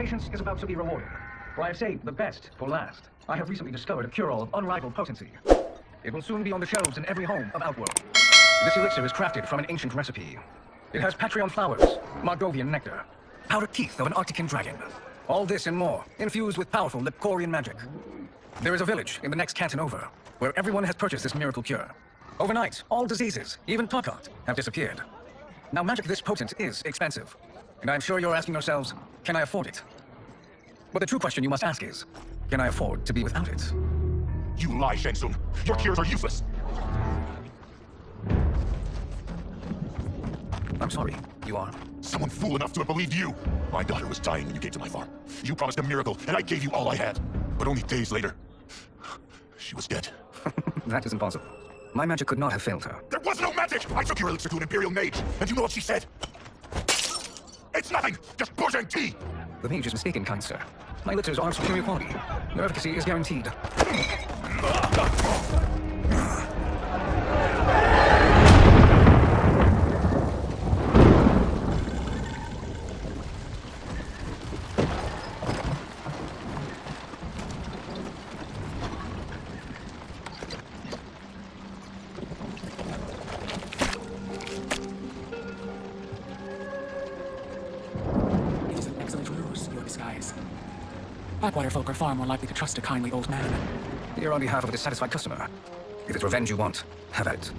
patience is about to be rewarded. For I have saved the best for last. I have recently discovered a cure-all of unrivaled potency. It will soon be on the shelves in every home of Outworld. This elixir is crafted from an ancient recipe. It has Patreon flowers, Margovian nectar, outer teeth of an Arctican dragon. All this and more, infused with powerful Lepkorian magic. There is a village in the next canton over, where everyone has purchased this miracle cure. Overnight, all diseases, even Tarkat, have disappeared. Now, magic this potent is expensive, and I'm sure you're asking yourselves, can I afford it? But the true question you must ask is, can I afford to be without it? You lie, Shang Tsung. Your cures are useless. I'm sorry, you are? Someone fool enough to have believed you. My daughter was dying when you came to my farm. You promised a miracle, and I gave you all I had. But only days later, she was dead. That is impossible. My magic could not have failed her. There was no magic! I took your elixir to an Imperial mage, and you know what she said? It's nothing! Just buzzing tea! The mage is mistaken, kind sir. My elixirs are of superior quality. Their efficacy is guaranteed. Blackwater folk are far more likely to trust a kindly old man. Here on behalf of a dissatisfied customer. If it's revenge you want, have at it.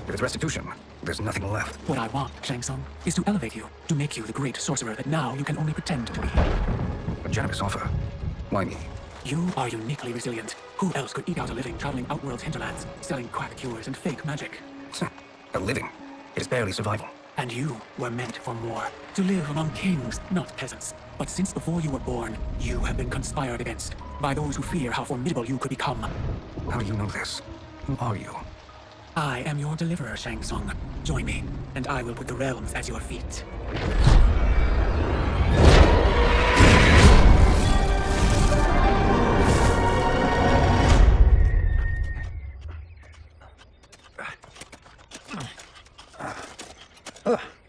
If it's restitution, there's nothing left. What I want, Shang Tsung, is to elevate you, to make you the great sorcerer that now you can only pretend to be. A generous offer. Why me? You are uniquely resilient. Who else could eke out a living traveling Outworld's hinterlands, selling quack cures and fake magic? A living? It is barely survival. And you were meant for more. To live among kings, not peasants. But since before you were born, you have been conspired against by those who fear how formidable you could become. How do you know this? Who are you? I am your deliverer, Shang Tsung. Join me, and I will put the realms at your feet.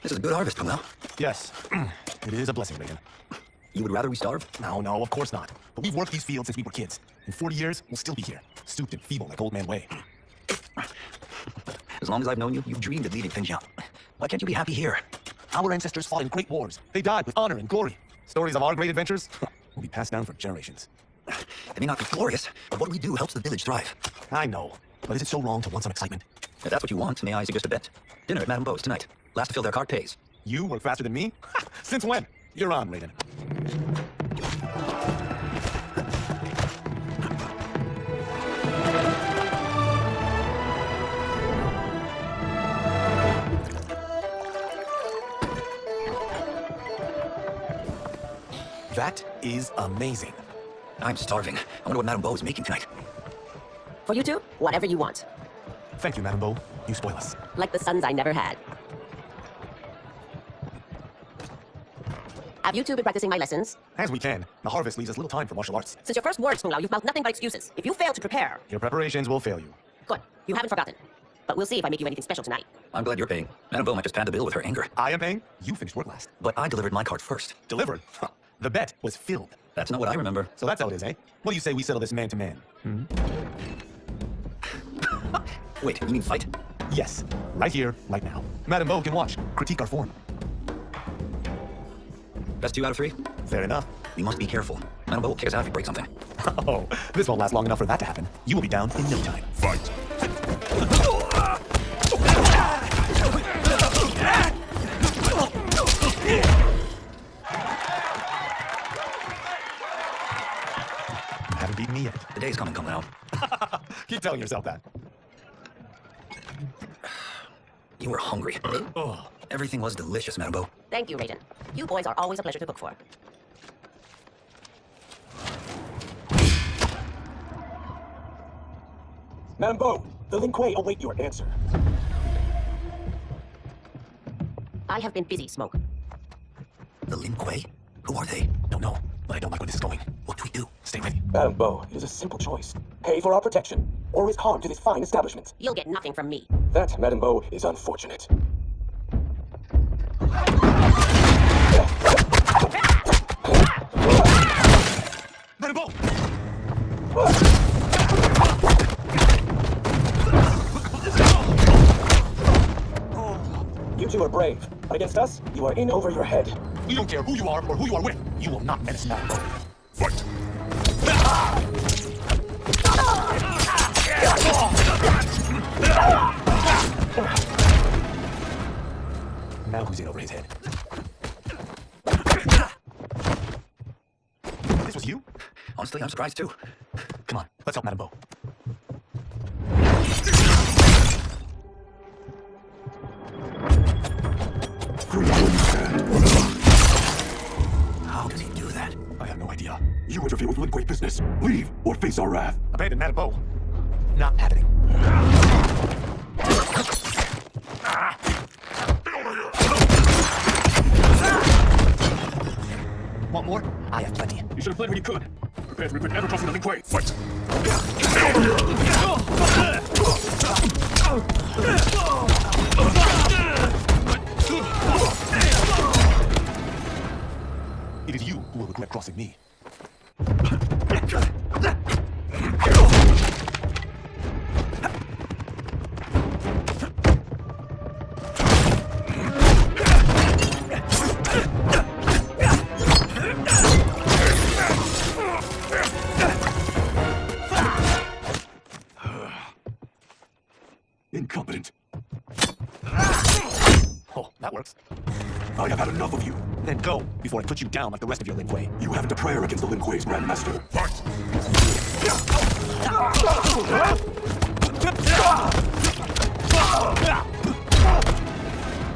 This is a good harvest, Pumel. Yes, it is a blessing, Reagan. You would rather we starve? No, of course not. But we've worked these fields since we were kids. In 40 years, we'll still be here, stooped and feeble like Old Man Way. As long as I've known you, you've dreamed of leading things young. Why can't you be happy here? Our ancestors fought in great wars. They died with honor and glory. Stories of our great adventures will be passed down for generations. They may not be glorious, but what we do helps the village thrive. I know, but is it so wrong to want some excitement? If that's what you want, may I suggest a bet? Dinner at Madame Beau's tonight. Last to fill their cart pays. You work faster than me? Since when? You're on, Raiden. That is amazing. I'm starving. I wonder what Madame Beau is making tonight. For you two, whatever you want. Thank you, Madame Beau. You spoil us. Like the sons I never had. Have you two been practicing my lessons? As we can. The harvest leaves us little time for martial arts. Since your first words, Kung Lao, you've mouthed nothing but excuses. If you fail to prepare... Your preparations will fail you. Good. You haven't forgotten. But we'll see if I make you anything special tonight. I'm glad you're paying. Madame Beau might just pad the bill with her anger. I am paying. You finished work last. But I delivered my cart first. Delivered? Huh. The bet was filled. That's not what I remember. So that's how it is, eh? What do you say we settle this man to man? Wait, you mean fight? Yes. Right here, right now. Madame Beau can watch. Critique our form. Best 2 out of 3? Fair enough. We must be careful. Madame Beau will kick us out if we break something. Oh, this won't last long enough for that to happen. You will be down in no time. Fight! Haven't beaten me yet. The day's coming, Kung Lao. Keep telling yourself that. You were hungry. Oh. Everything was delicious, Madame Beau. Thank you, Raiden. You boys are always a pleasure to cook for. Madame Beau, the Lin Kuei await your answer. I have been busy, Smoke. The Lin Kuei? Who are they? Don't know, but I don't like where this is going. What do we do? Stay ready. Madame Beau, it is a simple choice. Pay for our protection, or risk harm to this fine establishment. You'll get nothing from me. That, Madame Beau, is unfortunate. two are brave, but against us, you are in over your head. We don't care who you are or who you are with. You will not menace Madam Bo. Fight! Now who's in over his head? This was you? Honestly, I'm surprised too. Come on, let's help Madam Bo. How does he do that? I have no idea. You interfere with Lin Kuei's business. Leave or face our wrath. Abandon Madam Bo. Not happening. Want more? I have plenty. You should have played when you could. Prepare to regret ever crossing the Lin Kuei. Fight! It is you who will regret crossing me. Incompetent. Oh, that works. I have had enough of you. Then go before I put you down like the rest of your Lin Kuei. You haven't a prayer against the Lin Kuei's Grandmaster. Fight!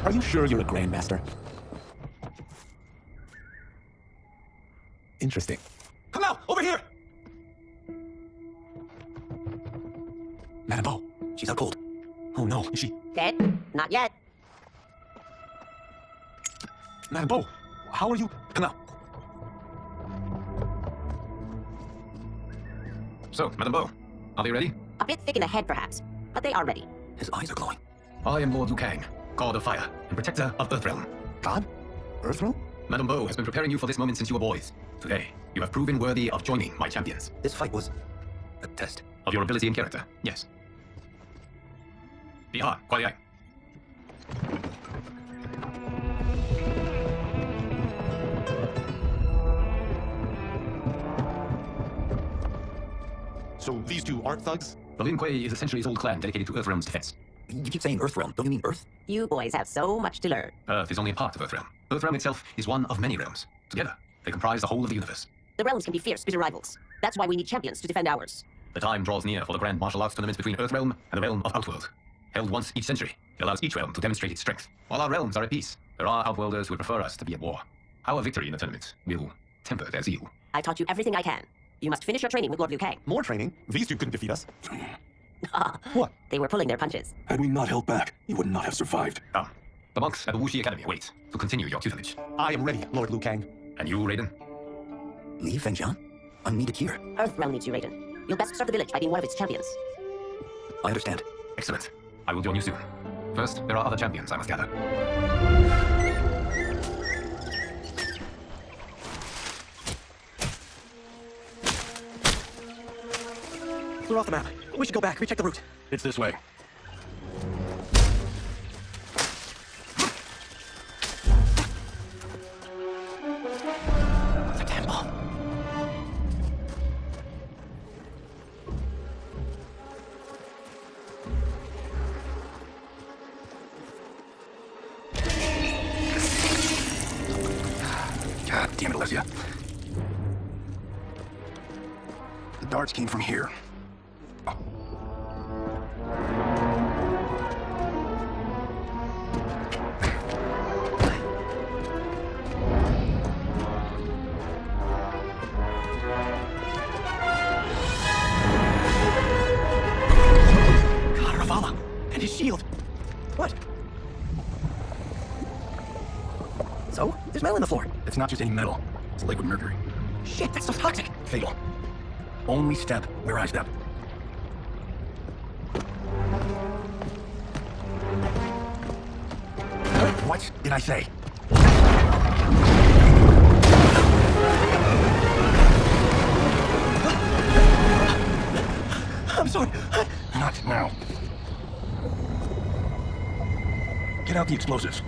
Are you sure you're a Grandmaster? Interesting. Come out! Over here! Madam Bo, she's out cold. Oh no, is she? Dead? Not yet. Madam Bo, how are you? Come out. So, Madam Bo, are they ready? A bit thick in the head, perhaps, but they are ready. His eyes are glowing. I am Lord Liu Kang, God of Fire and Protector of Earthrealm. God? Earthrealm? Madam Bo has been preparing you for this moment since you were boys. Today, you have proven worthy of joining my champions. This fight was a test. Of your ability and character, yes. 第二，快点。 So these two aren't thugs? The Lin Kuei is a centuries-old clan dedicated to Earthrealm's defense. You keep saying Earthrealm. Don't you mean Earth? You boys have so much to learn. Earth is only a part of Earthrealm. Earthrealm itself is one of many realms. Together, they comprise the whole of the universe. The realms can be fierce, bitter rivals. That's why we need champions to defend ours. The time draws near for the grand martial arts tournament between Earthrealm and the realm of Outworld. Held once each century, it allows each realm to demonstrate its strength. While our realms are at peace, there are Outworlders who would prefer us to be at war. Our victory in the tournament will temper their zeal. I taught you everything I can. You must finish your training with Lord Liu Kang. More training? These two couldn't defeat us. What? They were pulling their punches. Had we not held back, you would not have survived. Come. The monks at the Wuxi Academy await to continue your tutelage. I am ready, Lord Liu Kang. And you, Raiden? Leave Fengjian? Unneeded here. Earthrealm needs you, Raiden. You'll best serve the village by being one of its champions. I understand. Excellent. I will join you soon. First, there are other champions I must gather. We're off the map. We should go back, recheck the route. It's this way. It's a temple. God damn it, Alessia. The darts came from here. Ravala and his shield. What? So, there's metal in the floor. It's not just any metal. It's liquid mercury. Shit, that stuff's toxic. Fatal. Only step where I step. What did I say? I'm sorry. Not now. Get Get out the explosives.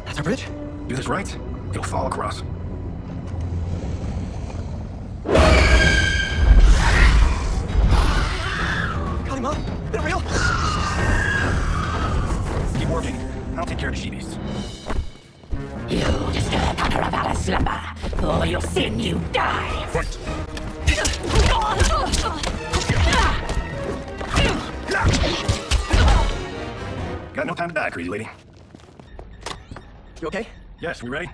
That's our bridge? Do this right, it'll fall across. Got him up. Is it real? Keep working. I'll take care of the sheepies. You disturb Anaglyph's slumber. For your sin you die. Fight! Got no time to die, crazy lady. You okay? Yes, we ready?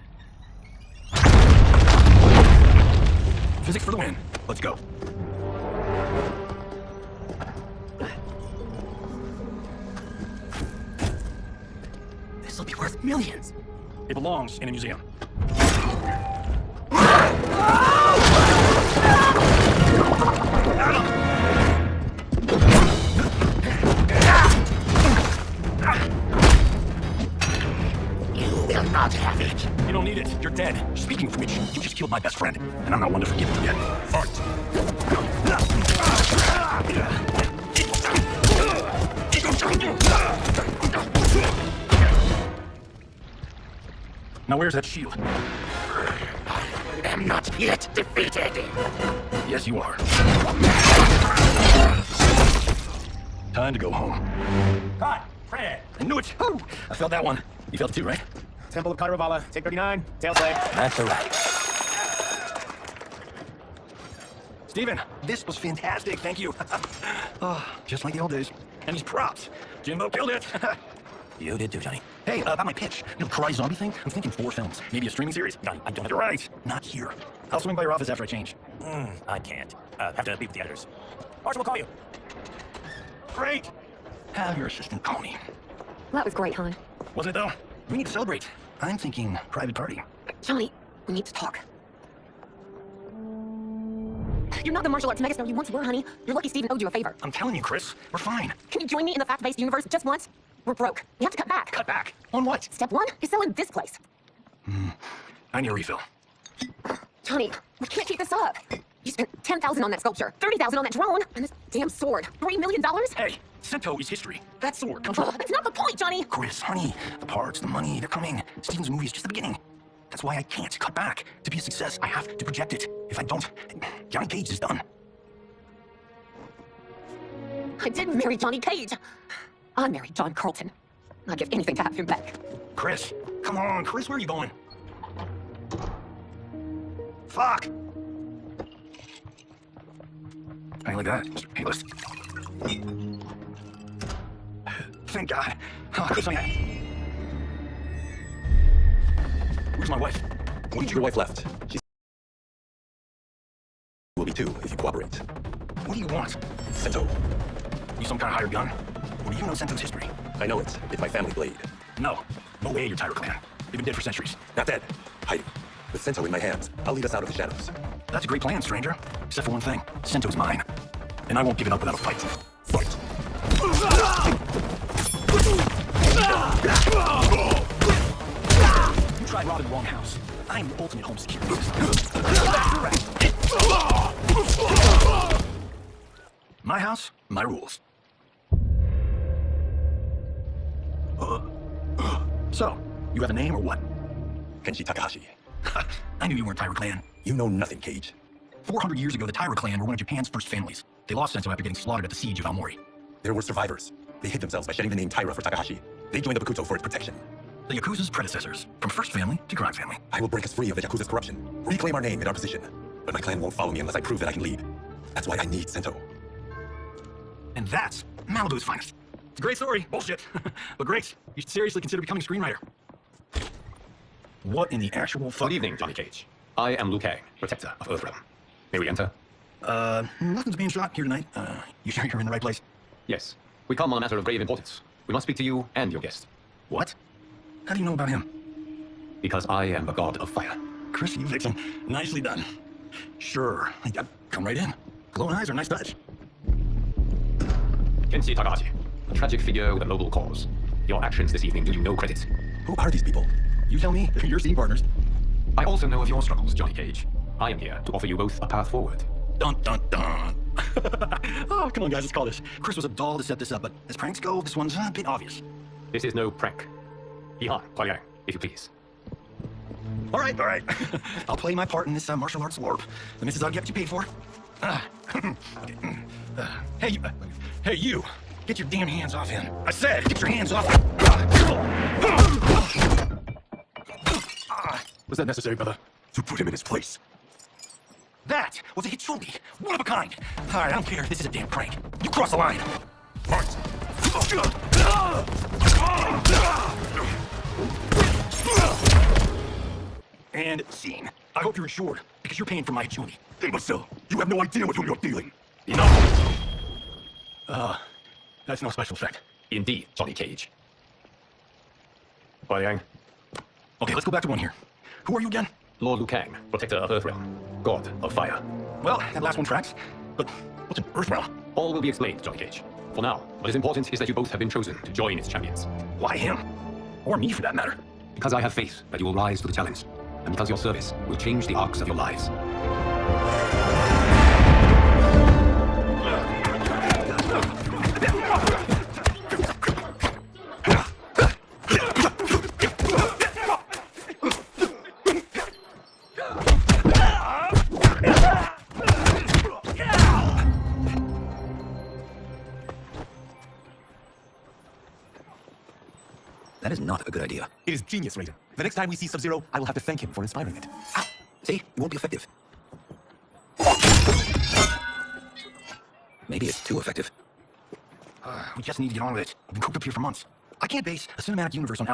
Physics for the win. Let's go. This'll be worth millions. It belongs in a museum. You will not have it. You don't need it. You're dead. Speaking of which, you just killed my best friend, and I'm not one to forgive it yet. Fight! Now where's that shield? I am not yet defeated. Yes, you are. Time to go home. Hi, Fred. I knew it! Woo! I felt that one. You felt it too, right? Temple of Karavala, take 39, tail slave. That's a right. Steven, this was fantastic. Thank you. Oh, just like the old days. And these props. Jimbo killed it. You did too, Johnny. Hey, about my pitch. You know, karate zombie thing? I'm thinking 4 films. Maybe a streaming series? Johnny, I don't have. You're right. Not here. I'll swing by your office after I change. I can't. Have to meet with the editors. Warch will call you. Great. Have your assistant call me. That was great, hon. Wasn't it though? We need to celebrate. I'm thinking private party. Johnny, we need to talk. You're not the martial arts megastar you once were, honey. You're lucky Steven owed you a favor. I'm telling you, Chris, we're fine. Can you join me in the fact-based universe just once? We're broke. We have to cut back. Cut back. On what? Step 1 is selling this place. I need a refill. Johnny, we can't keep this up. You spent $10,000 on that sculpture, $30,000 on that drone, and this damn sword. $3 million? Hey, Sento is history. That sword comes from... Oh, that's not the point, Johnny. Chris, honey, the parts, the money, they're coming. Steven's movie is just the beginning. That's why I can't cut back. To be a success, I have to project it. If I don't, Johnny Cage is done. I didn't marry Johnny Cage. I married John Carlton. I'd give anything to have him back. Chris, come on, Chris, where are you going? Fuck! I like that, Mr. Payless. Thank God. Oh, Chris, Where's my wife? Your wife left. She will be too if you cooperate. What do you want? Sento. You some kind of hired gun? Or do you know Sento's history? I know it. It's my family blade. No. No way, you're Tyra Clan. They've been dead for centuries. Not dead. Hiding. With Sento in my hands, I'll lead us out of the shadows. That's a great plan, stranger. Except for one thing. Sento's mine. And I won't give it up without a fight. Fight. You tried robbing the wrong house. I am the ultimate home security system. My house, my rules. So, you have a name or what? Kenshi Takahashi. I knew you weren't Tyra Clan. You know nothing, Cage. 400 years ago, the Tyra Clan were one of Japan's first families. They lost Sento after getting slaughtered at the siege of Aomori. There were survivors. They hid themselves by shedding the name Tyra for Takahashi. They joined the Bakuto for its protection. The Yakuza's predecessors, from first family to crime family. I will break us free of the Yakuza's corruption, reclaim our name and our position. But my clan won't follow me unless I prove that I can lead. That's why I need Sento. And that's Malibu's finest. It's a great story. Bullshit. But great. You should seriously consider becoming a screenwriter. What in the actual fuck? Good evening, Johnny Cage. I am Liu Kang, protector of Earthrealm. May we enter? Nothing's being shot here tonight. You sure you're in the right place? Yes. We come on a matter of grave importance. We must speak to you and your guest. What? How do you know about him? Because I am the god of fire. Chris, you vixen. Nicely done. Sure. Come right in. Glowing eyes are a nice touch. Kenshi Takahashi, a tragic figure with a noble cause. Your actions this evening do you no credit. Who are these people? You tell me. You're scene partners. I also know of your struggles, Johnny Cage. I am here to offer you both a path forward. Dun, dun, dun. Oh, come on, guys, let's call this. Chris was a doll to set this up, but as pranks go, this one's a bit obvious. This is no prank. Ihan, Huayang, if you please. All right. I'll play my part in this martial arts warp. The missus I'll get what you paid for. Hey, you. Get your damn hands off him. I said, get your hands off him. Was that necessary, brother? To put him in his place. That was a Hichuli. One of a kind. All right, I don't care. This is a damn prank. You cross the line. Right. And scene. I hope you're assured, because you're paying for my Hichuli. Imbecile, you have no idea with whom you're dealing. Enough! That's no special effect. Indeed, Johnny Cage. Huayang, Okay, let's go back to one here. Who are you again? Lord Liu Kang, protector of Earthrealm, god of fire. Well, that last one tracks. But what's an Earthrealm? All will be explained, Johnny Cage. For now, what is important is that you both have been chosen to join its champions. Why him? Or me, for that matter. Because I have faith that you will rise to the challenge, and because your service will change the arcs of your lives. That is not a good idea. It is genius, Raiden. The next time we see Sub-Zero, I will have to thank him for inspiring it. Ow! See? It won't be effective. Maybe it's too effective. We just need to get on with it. We've been cooped up here for months. I can't base a cinematic universe on